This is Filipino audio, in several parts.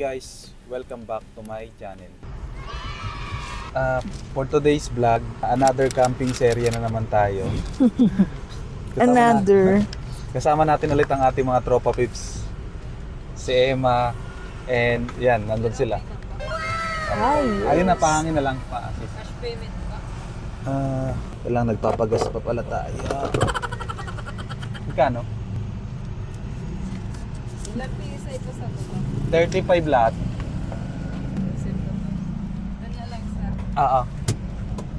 guys, welcome back to my channel. For today's vlog, another camping serye na naman tayo. Kasama natin ulit ang ating mga tropa pips. Si Emma and yan, nandun sila. Ayun na, pahangin na lang pa. Cash payment ba? Kailangan nagpapagas pa pala tayo. Magkano? Ilan pisa ito sa baba? 35 lahat.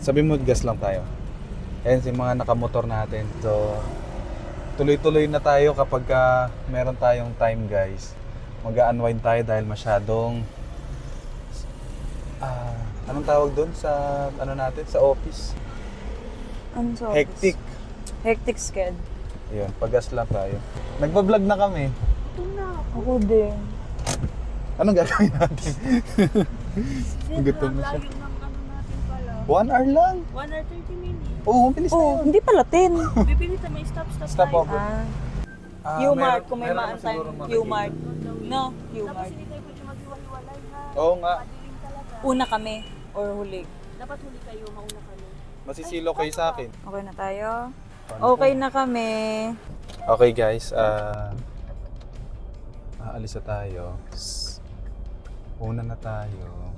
Sabi mo gas lang tayo. Ayan si mga nakamotor natin. So tuloy-tuloy na tayo kapag meron tayong time, guys. Mag-unwind tayo dahil masyadong anong tawag doon sa ano natin sa office? Ano sa Hectic. Hectic sked. Ayun, pag-gas lang tayo. Nagba-vlog na kami. Ako din. Anong gagawin natin? Gutom na siya. 1 hour lang. 1 hour 30 minutes. Oo, bilis na yun. Hindi pala 10. Bibili tayo, may stop over. U-Mart, kung may maan tayo. U-Mart. No, U-Mart. Oo nga. Una kami or huli? Dapat huli kayo, mauna kayo. Masisilo kayo sa akin. Okay na tayo? Okay na kami. Okay guys, aalis na tayo. Una na tayo.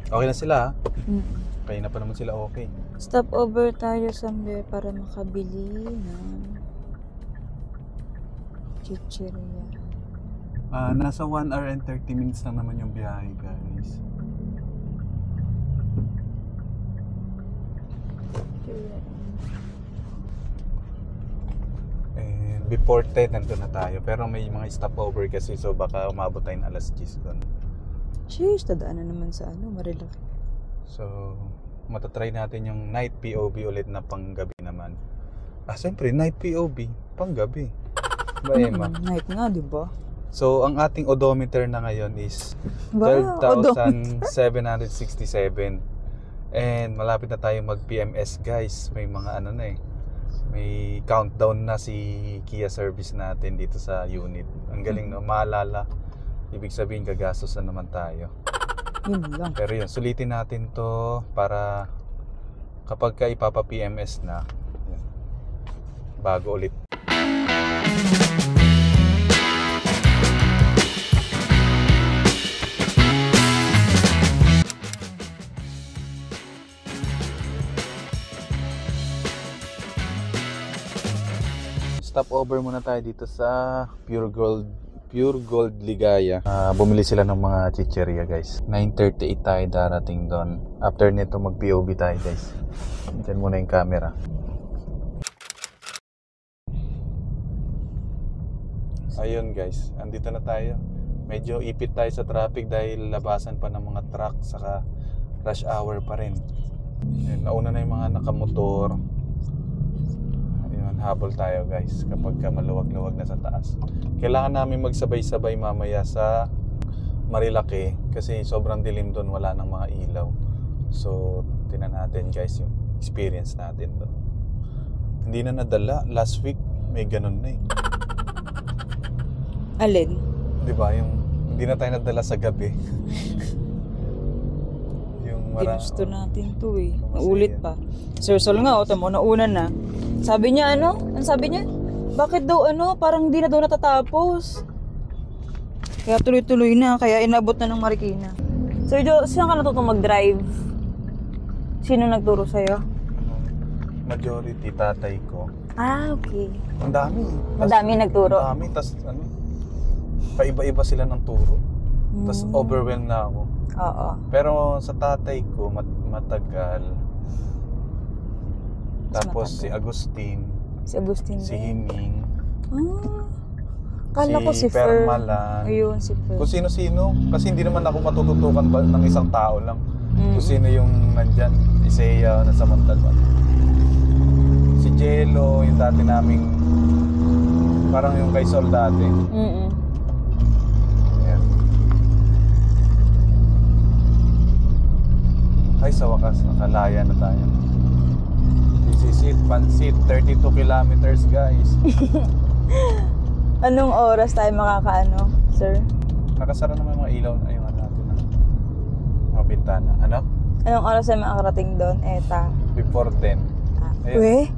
Okay na sila ha? Kaya na pa naman sila okay. Stop over tayo somewhere para makabili ng chichirya. Nasa 1 hour and 30 minutes lang naman yung biyahe, guys. And before 10 nandun na tayo. Pero may mga stopover kasi, so baka umabot tayo ng alas 10 doon. Sheesh, tadaan na naman sa Marilaki. So matatry natin yung night POV ulit na panggabi naman. Siyempre night POV panggabi. Ba Emma? Night nga, di ba? So ang ating odometer na ngayon is 12,767. And malapit na tayo mag PMS, guys. May mga ano na may countdown na si Kia service natin dito sa unit. Ang galing, no? Maalala. Ibig sabihin gagastos na naman tayo. Yun lang. Pero yun, sulitin natin to para kapag ka ipapa PMS na, yun, bago ulit. Stop over muna tayo dito sa Pure Gold Ligaya. Bumili sila ng mga chichirya, guys. 9:38 tayo darating doon. After nito mag POV tayo, guys. Diyan muna yung camera. Ayun, guys, andito na tayo. Medyo ipit tayo sa traffic dahil labasan pa ng mga truck, saka rush hour pa rin. Ayun, nauna na yung mga nakamotor. Habol tayo, guys, kapag maluwag-luwag na sa taas. Kailangan namin magsabay-sabay mamaya sa Marilaki kasi sobrang dilim doon, wala nang mga ilaw. So tingnan natin, guys, yung experience natin doon. Hindi na nadala, last week may ganun na Alin? Diba, yung hindi na tayo nadala sa gabi. Ginusto natin to naulit pa. Sir Sol nga, tamo nauna na. Sabi niya Ang sabi niya? Bakit daw parang di na daw natatapos. Kaya tuloy-tuloy na, kaya inabot na ng Marikina. Sir Jo, saan ka natutong mag-drive? Sino nagturo sa'yo? Majority, tatay ko. Okay. Ang dami. Madami nagturo? Ang dami, tas paiba-iba sila ng turo. Tas overwhelmed na ako. Oo. Pero sa tatay ko, matagal. Tapos matagal. Si Agustin. Si Himing. Kala ko si Fer. Permalan. Ayun, si Fer. Kung sino-sino. Kasi hindi naman ako matututukan ng isang tao lang. Kung sino yung nandyan. Isaiah, nasa Montalban. Si Jello, yung dati naming parang yung kay Sol dati. Ay, sa wakas, nakalaya na tayo. This is it, Pansit, 32 kilometers, guys. Anong oras tayo makakaano, sir? Nakasara naman yung mga ilaw. Ayun natin na. Mga bintana. Ano? Anong oras tayo makakarating doon? Eta. Before 10. Ayun. Uy?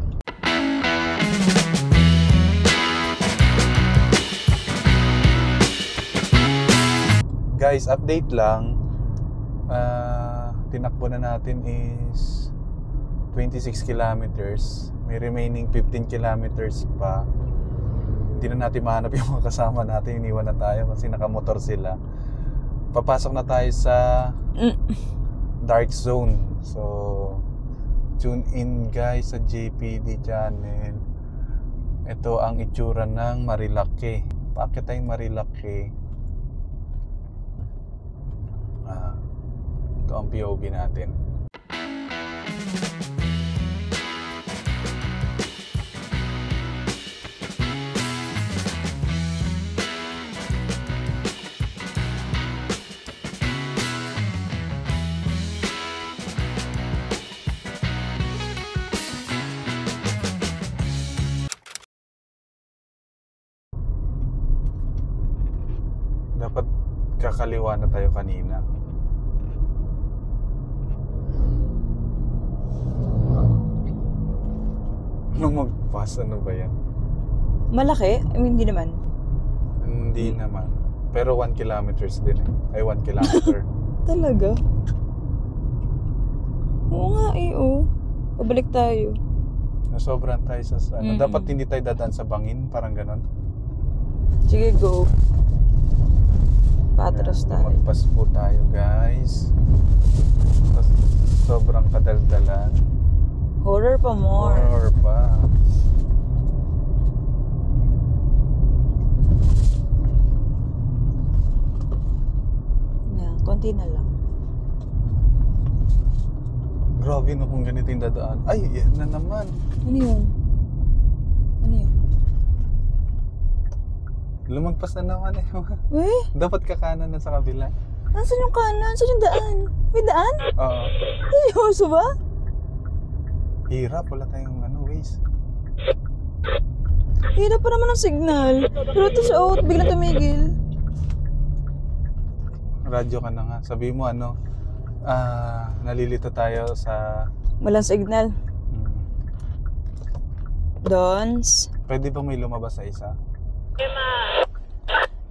Guys, update lang. Tinakbo na natin is 26 kilometers. May remaining 15 kilometers pa. Hindi na natin mahanap yung mga kasama natin. Iniwan na tayo kasi nakamotor sila. Papasok na tayo sa dark zone. So, tune in guys sa JPD channel. Ito ang itsura ng Marilake. Paakyat tayong Marilake. Ito ang POV natin. Dapat kakaliwa na tayo kanina. Nung mag-pass, ano ba yan? Malaki? I mean, hindi naman. Hindi naman. Pero 1 kilometers din eh. Ay, 1 kilometer. Talaga? Oo nga eh, oh. Pabalik tayo. Nasobran tayo sa ano. Mm-mm. Dapat hindi tayo dadaan sa bangin, parang ganon. Sige, go. Patras Ayan, tayo. Mag-pass po tayo, guys. Tapos, sobrang kadaldalan. Horror pa more. Horror pa. Yan, konti na lang. Grabe no kung ganito yung dadaan. Ay, yan na naman. Ano yun? Ano yun? Lumagpas na naman eh. Eh? Dapat kakanan na sa kabila. Nasaan yung kanan? Saan yung daan? May daan? Oo. Seryoso ba? Hirap. Wala tayong ways. Hirap pa naman ang signal. Pero ito sa out, biglang tumigil. Radyo ka na nga. Sabi mo nalilito tayo sa... Walang signal. Dons. Pwede ba may lumabas sa isa?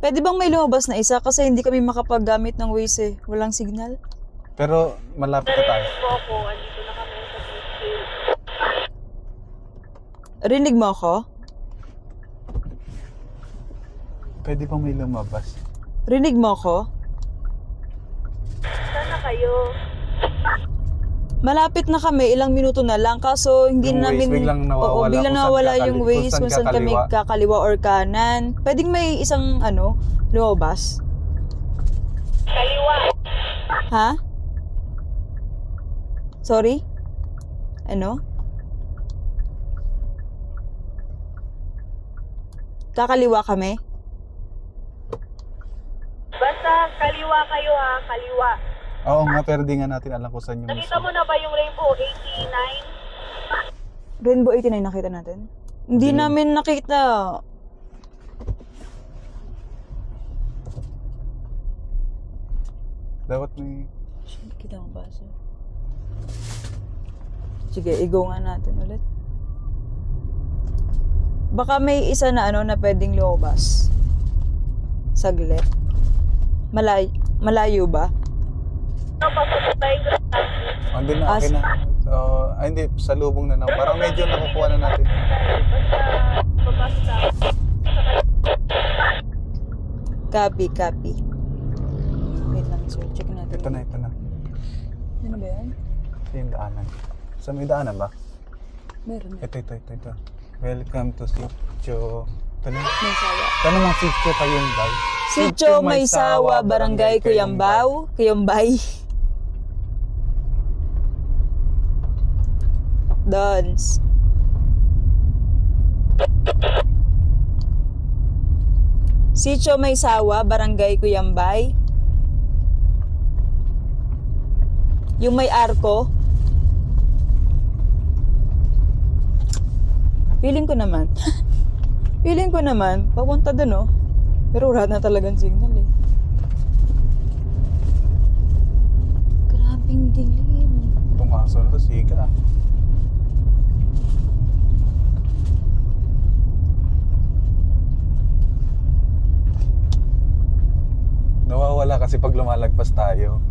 Pwede bang may lumabas na isa? Kasi hindi kami makapaggamit ng Waze eh. Walang signal. Pero malapit na tayo. Ako, andito na kami sa detail. Rinig mo ako? Pwede ba may lumabas? Rinig mo ako? Saan na kayo? Malapit na kami, ilang minuto na lang. Kaso hindi Yung namin... Waze biglang nawawala Oo, biglang kung saan nawawala kakali- yung kung Waze saan kung saan kami kakaliwa. kakaliwa or kanan. Pwedeng may isang lumabas. Kaliwa. Ha? Sorry? Ano? Kakaliwa kami? Basta kaliwa kayo ha, kaliwa. Oo nga, pero di nga natin alam kung saan yung Nakita mo na ba yung Rainbow 89? Rainbow 89 nakita natin? Hindi Hindi. namin nakita. Dapat may... Kita mo ba siya? Sige, i-go nga natin ulit. Baka may isa na na pwedeng lumabas. Saglit. Malayo ba? Ano, papunta tayo sa taxi. Andun na, akin na. Hindi, sa lubong na naman. Parang medyo nakukuha na natin. Basta babasta. Copy. Wait lang, sir. Check natin. Ito na. Ano ba yan? Ito yung daanan. Saan may daanan ba? Meron na. Ito. Welcome to Sitio. Tanong May sawa. mo Sitio Kayumbay. Sitio May Sawa, Barangay Cuyambao. Cuyambay. Dons. Sitio May Sawa, Barangay Cuyambay. Yung may arko. Feeling ko naman. Feeling ko naman, papunta dun, oh. Pero wala na talagang signal, eh. Grabing dilim. Itong aso na to, siga. Nawawala kasi pag lumalagpas tayo.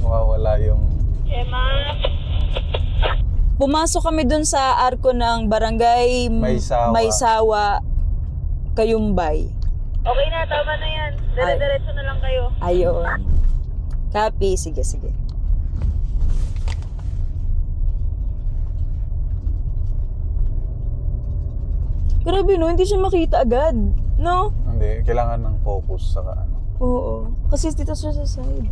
Nawawala yung... Emma, Pumasok kami dun sa arko ng barangay Maysawa. Kayumbay. okay na, tama na yan. Dire-diretso na lang kayo. Ayun. Copy. Sige. Grabe, no? Hindi siya makita agad. No? Hindi, kailangan ng focus sa ano. Oo. Kasi dito siya sa side.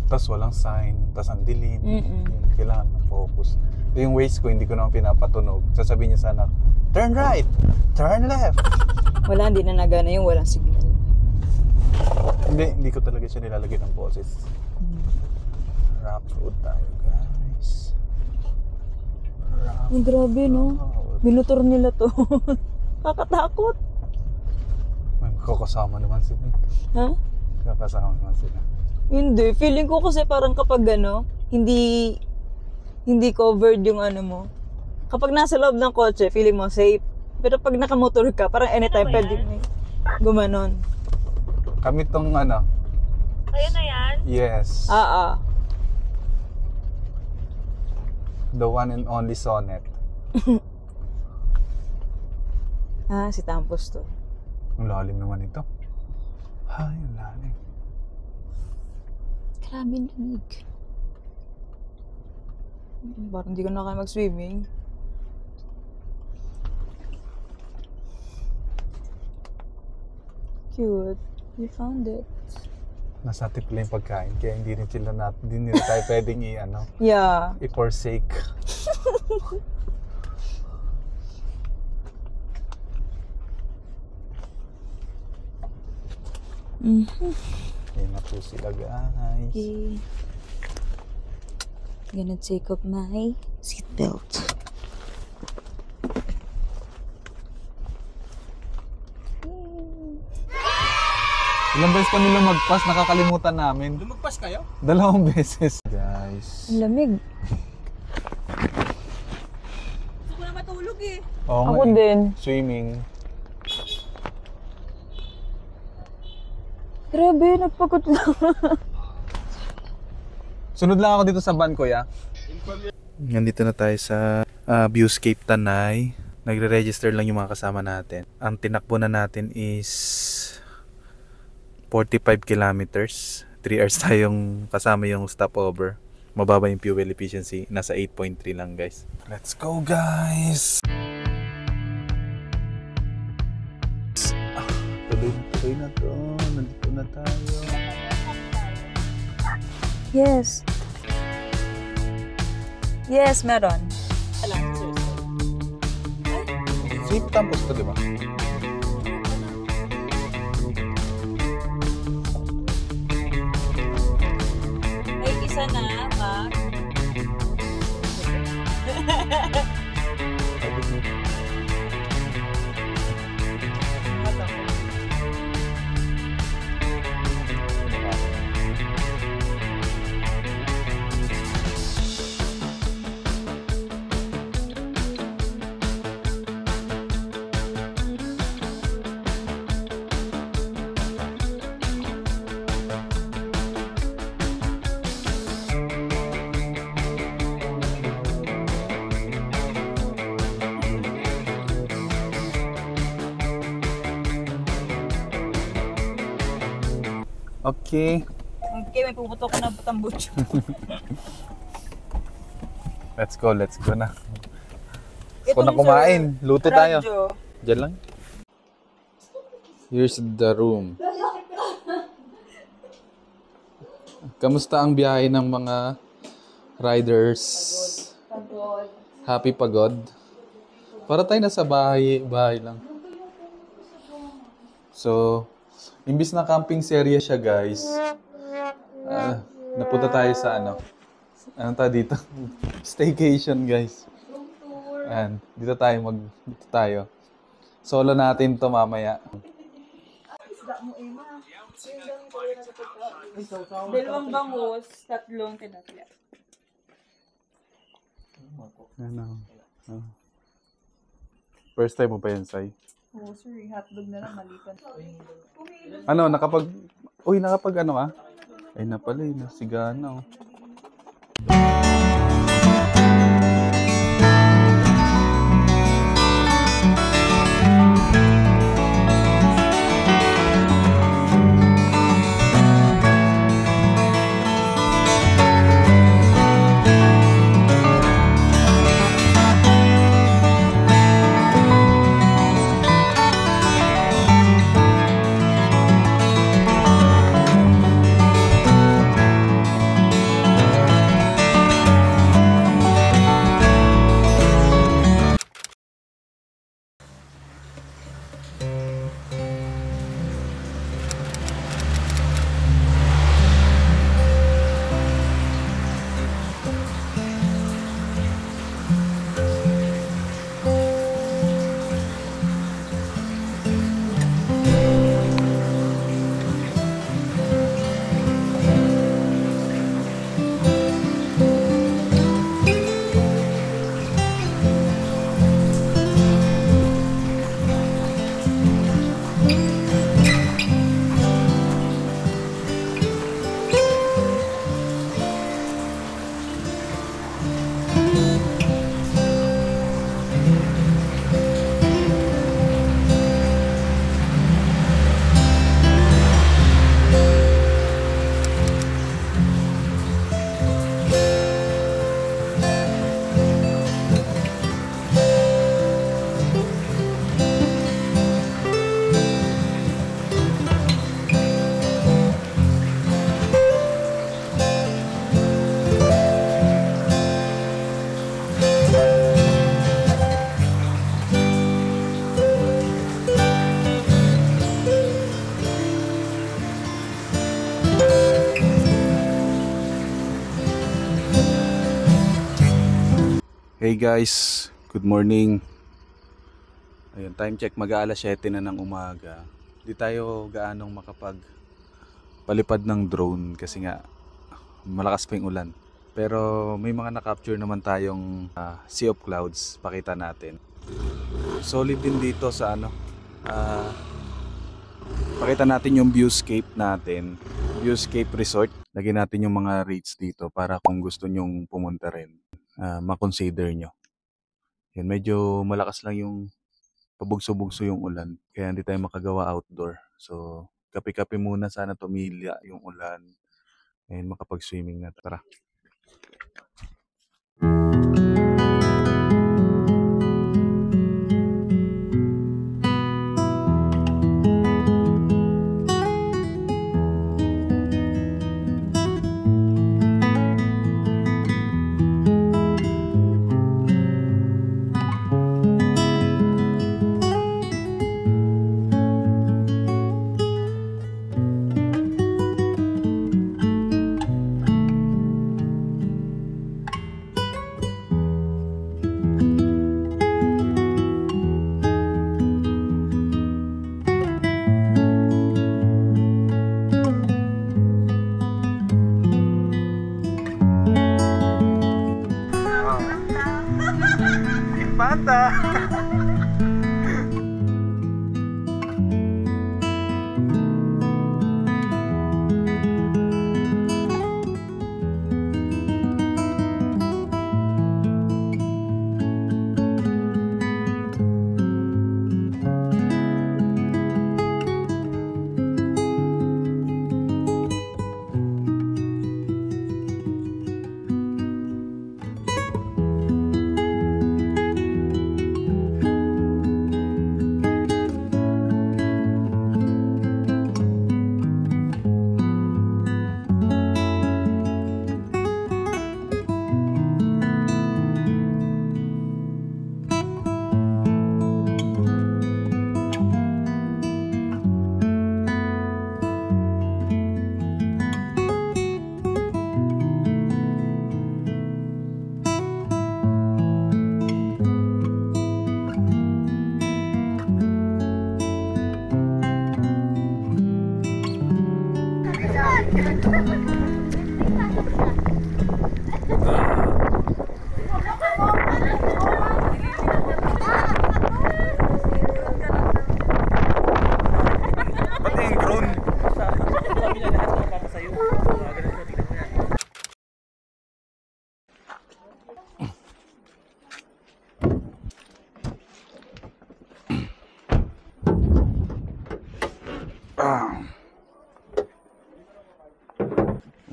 Tapos walang sign, tapos ang dilim. Mm-mm. Yun, kailangan ng focus. Yung waist ko, hindi ko naman pinapatunog. Sasabihin niya sana, turn right, turn left. Wala, hindi na nagana yung walang signal. Hindi ko talaga siya nilalagay ng boses. Rock road tayo, guys. Rock Ay, grabe, no? road. Binutor nila to. Kakatakot. May kakasama naman sila. Ha? Kakasama naman sila. Hindi. Feeling ko kasi parang kapag hindi covered yung ano mo. Kapag nasa loob ng kotse, feeling mo safe. Pero pag nakamotor ka, parang anytime pwede may gumanon. Kami tong ano, Kayo na yan? yes, the one and only Sonnet. Si Tampos to. Ang lalim naman ito. Ay, ang lalim. Grabe lamig. Parang hindi ko na kaya mag-swimming. Cute. We found it. Nasa tipla yung pagkain, kaya hindi nila tayo pwedeng Yeah. i-forsake. Ayun na po sila, guys. Okay. Gonna take off my seatbelt. Ilang beses kami lumagpas, nakakalimutan namin. Lumagpas kayo? 2 beses. Guys. Ang lamig. Gusto ko na matulog eh. Oo nga Ako eh. din. Swimming. Grabe, nagpagod lang. Sunod lang ako dito sa van, kuya. Nandito na tayo sa Viewscape Tanay. Nagre-register lang yung mga kasama natin. Ang tinakbo na natin is 45 kilometers. 3 hours tayong kasama yung stopover. Mababa yung fuel efficiency. Nasa 8.3 lang, guys. Let's go, guys! Tuloy na to. Nandito na tayo. Yes. Yes, meron. Safe Tampos to, di ba? May isa na, Mac. Okay. Okay, may puputok ko na tambutso. Let's go na. Ako na kumain. Luto tayo. Diyan lang. Here's the room. Kamusta ang biyahe ng mga riders? Pagod. Happy pagod? Para tayo nasa bahay lang. So, imbis na camping serye siya, guys. Napunta tayo sa anong tayo dito? Staycation, guys. And dito tayo Solo natin to mamaya. Dalawang bangus, tatlong tilapia. Ano? First time mo pa yan, Sai? Oo, sir. Hotdog na lang, malipan. Ano, nakapag ano ka? Ay na pala, nasigana. Oh. Hey guys, good morning. Ayun, time check, mag-aalas 7 na ng umaga. Di tayo gaanong palipad ng drone kasi nga malakas pa yung ulan. Pero may mga na-capture naman tayong sea of clouds, pakita natin. Solid din dito sa pakita natin yung viewscape natin, viewscape resort. Lagyan natin yung mga rates dito para kung gusto nyong pumunta rin, makonsider nyo. Yun, medyo malakas lang yung pabugso-bugso yung ulan, kaya hindi tayo makagawa outdoor. So, kape-kape muna, sana tumila yung ulan. Ayun, makapag-swimming na. Tara. Panta! Pati yung drone. Sabi niya lahat ng papasayo. Ganun siya, tingnan mo yan.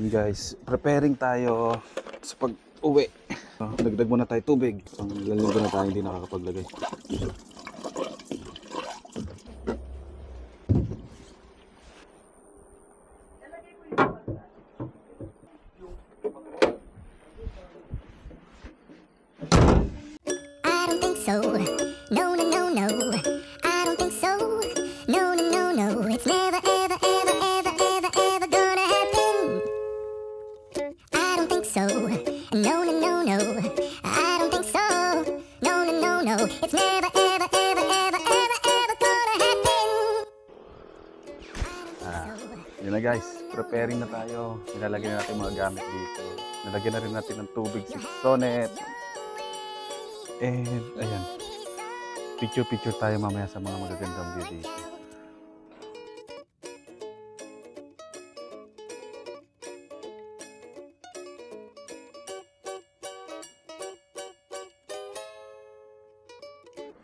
Yun guys, preparing tayo sa pag-uwi. Dagdag muna tayo tubig. Pang ilang linggo na tayo hindi nakakapaglagay. I don't think so. No, no, no, no. I don't think so. No, no, no, no. It's never, ever, ever, ever, ever, ever gonna happen. I don't think so. No, no, no, no. I don't think so. No, no, no, no. It's never, ever, ever, ever, ever, ever gonna happen. Yun na guys, preparing na tayo. Nilalagay na natin mga gamit dito. Nilagyan na rin natin ng tubig si Sonet. And ayan, picture tayo mamaya sa mga magagandang view dito.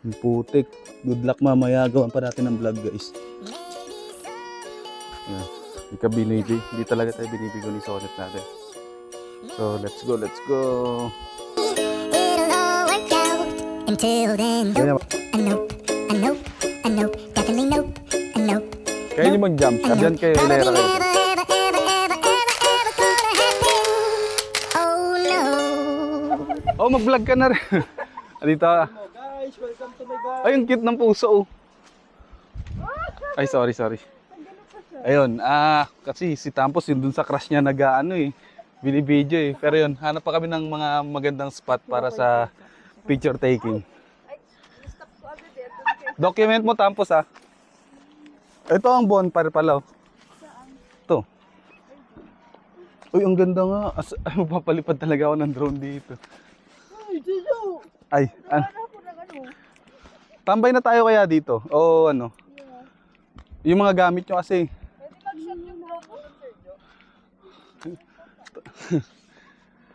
Ang putik. Good luck mamaya. Gawan pa natin ng vlog guys. Yeah. Hindi talaga tayo binibigo ni Sonet natin. So let's go, let's go. It'll all work out. Until then, nope, a nope, a nope, a nope, definitely nope, a nope. Kaya nyo mag-jump. Sabihan kayo, Lera Probably kayo. never, ever, ever, ever, ever, ever gonna happen. Oh no. Oh, mag-vlog ka na rin. Dito. Guys, welcome to my bar. Ay, ang cute ng puso. Oh. Ay, sorry. Ayun, kasi si Tampos yun dun sa crush niya nag-ano eh. Binibidyo eh. Pero yun, hanap pa kami ng mga magandang spot para sa picture taking. Document mo Tampos ah. Ito ang bonfire pala oh. Ito. Uy, ang ganda nga. Ay, mapapalipad talaga ako ng drone dito. Ay, tambay na tayo kaya dito. O ano? Yung mga gamit nyo kasi.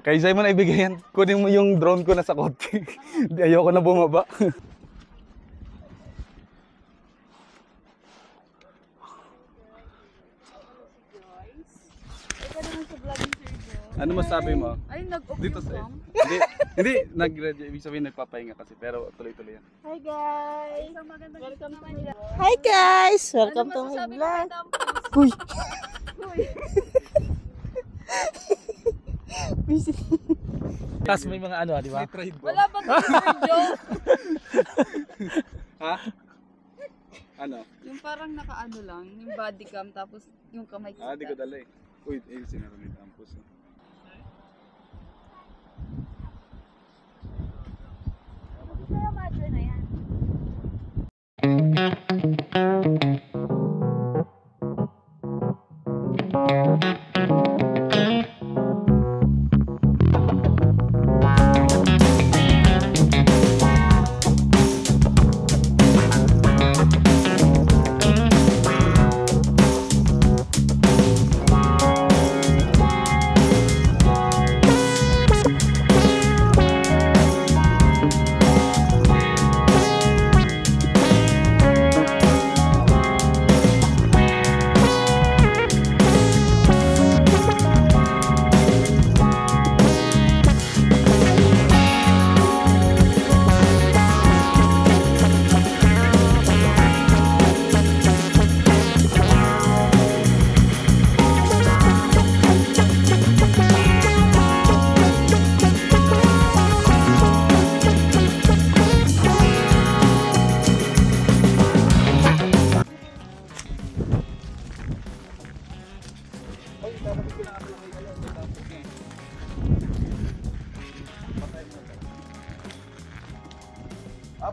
Kay Zay mo na ibigay yan. Kunin mo yung drone ko na sa kotse. Ayoko na bumaba. Ano masabi mo? Ay, Dito sa hindi nag-graduate, ibig sabihin nagpapahinga kasi pero tuloy-tuloy yan. Hi guys! Welcome to my Hi guys! Welcome to my vlog. Uy! Tapos may mga ano, di ba? Wala ba ito Sergio? Ha? Ano? Yung parang nakaano lang, yung body cam tapos yung kamay kita. Di ko dala eh. Uy, sinaro ni Tampos. Kaya madre na yan.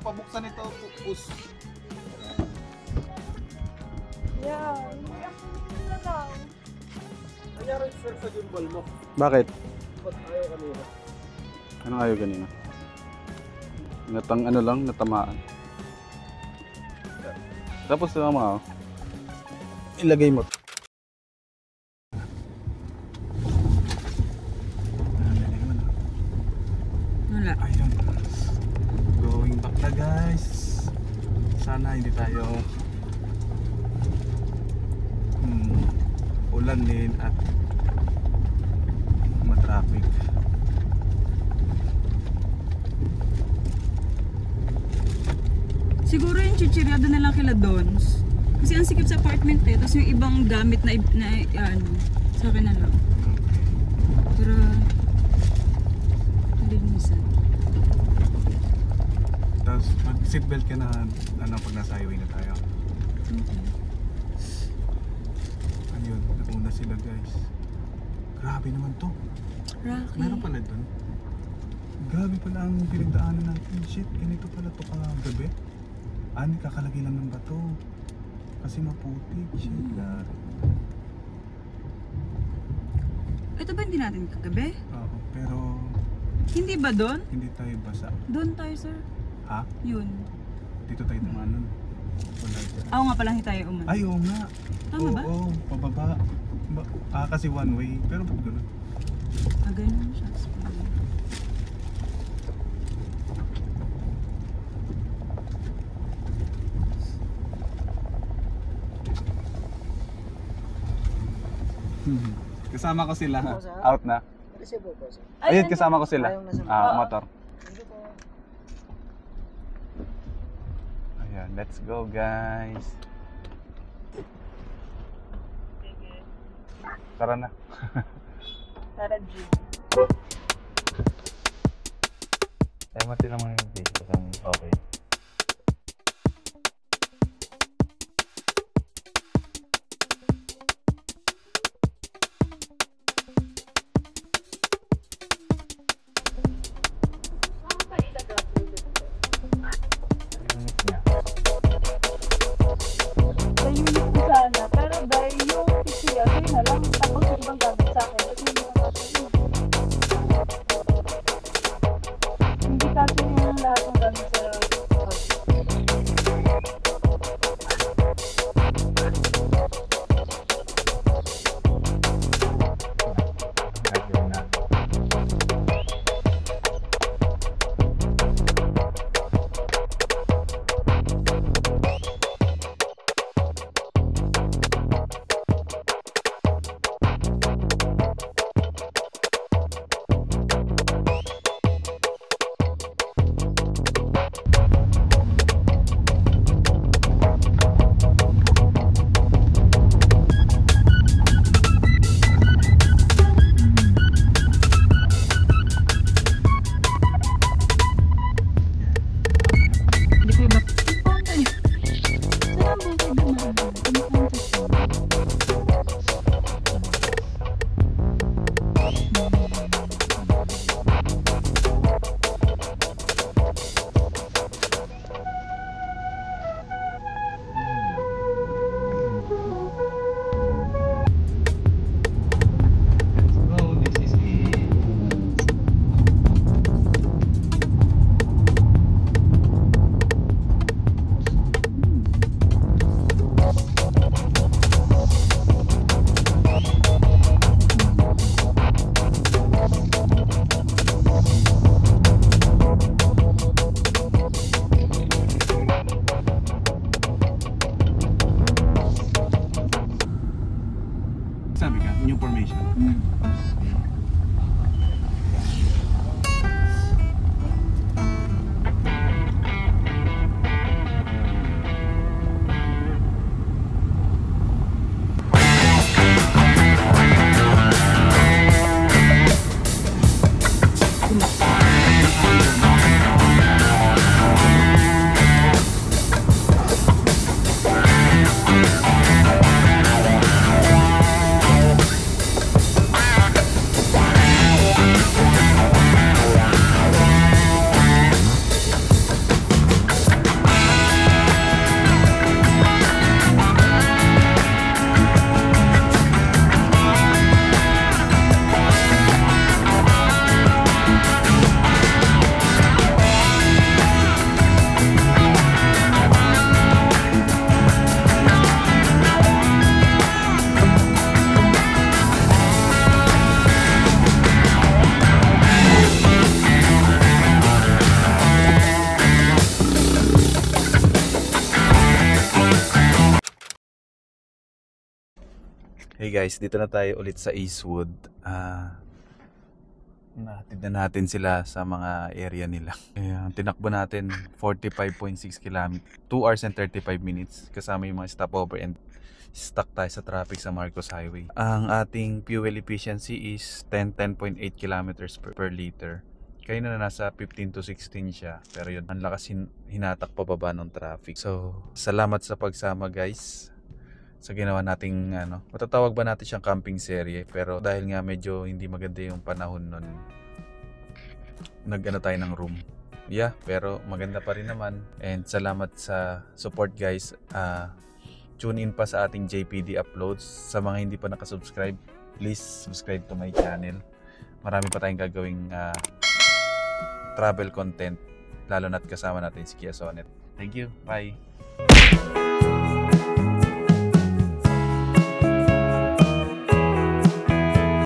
Pabuksan ito, pupus. Bakit? Anong ayaw kanina? Ano lang, natamaan. Tapos mama, ilagay mo. Wala. Ayun. Going back na guys. Sana hindi tayo ulan din at matraffic. Siguro yung chichiryado na lang kila Dons. Kasi ang sikip sa apartment eh. Tapos yung ibang gamit na ano, sa akin na lang. Pero, linisan. Tapos mag-seatbelt ka na pag nasa highway na tayo. Okay. Ayun, nauna sila guys. Grabe naman to. Rocky. Meron pala dun. Grabe pala ang pinagdaanan natin. Shit, ganito pala to kagabi. Kakalagay lang ng bato. Kasi maputik. Shit, gari. Ito ba hindi natin kagabi? Oo, pero Hindi ba doon? hindi tayo basa. Doon tayo, sir. Ha? Yun. Dito tayo tumanon. Wala dyan. Oo nga pala, hindi tayo uman. Ay, oo nga. Tama ba? Oo, pababa. Kasi one way. Pero ba't gano'n? Ganun siya. Kasama ko sila ha. Out na. Ay, Ayun, kasama ko sila. Motor. Ayan, let's go guys. Tara na. Tara, G. Ay, mati naman yung video. Okay. Sa unit ko sana, pero dahil yung picture, sa'yo na lang, tapos yung ibang gamit sa akin, kasi hindi na kasi hindi kasi yung lahat ng gamit sa Hey guys, dito na tayo ulit sa Eastwood. Nahatid na natin sila sa mga area nila. Tinakbo natin 45.6 km, 2 hours and 35 minutes kasama yung mga stopover and stuck tayo sa traffic sa Marcos Highway. Ang ating fuel efficiency is 10.8 kilometers per liter. Kaya na nasa 15 to 16 siya. Pero yun, ang lakas hinatak pababa ng traffic. So, salamat sa pagsama guys sa ginawa nating matatawag ba natin siyang camping serye, pero dahil nga medyo hindi maganda yung panahon nun, tayo ng room. Pero maganda pa rin naman, and salamat sa support guys. Tune in pa sa ating JPD uploads. Sa mga hindi pa nakasubscribe, please subscribe to my channel. Marami pa tayong gagawing travel content, lalo na't kasama natin si Kia Sonet. Thank you, bye.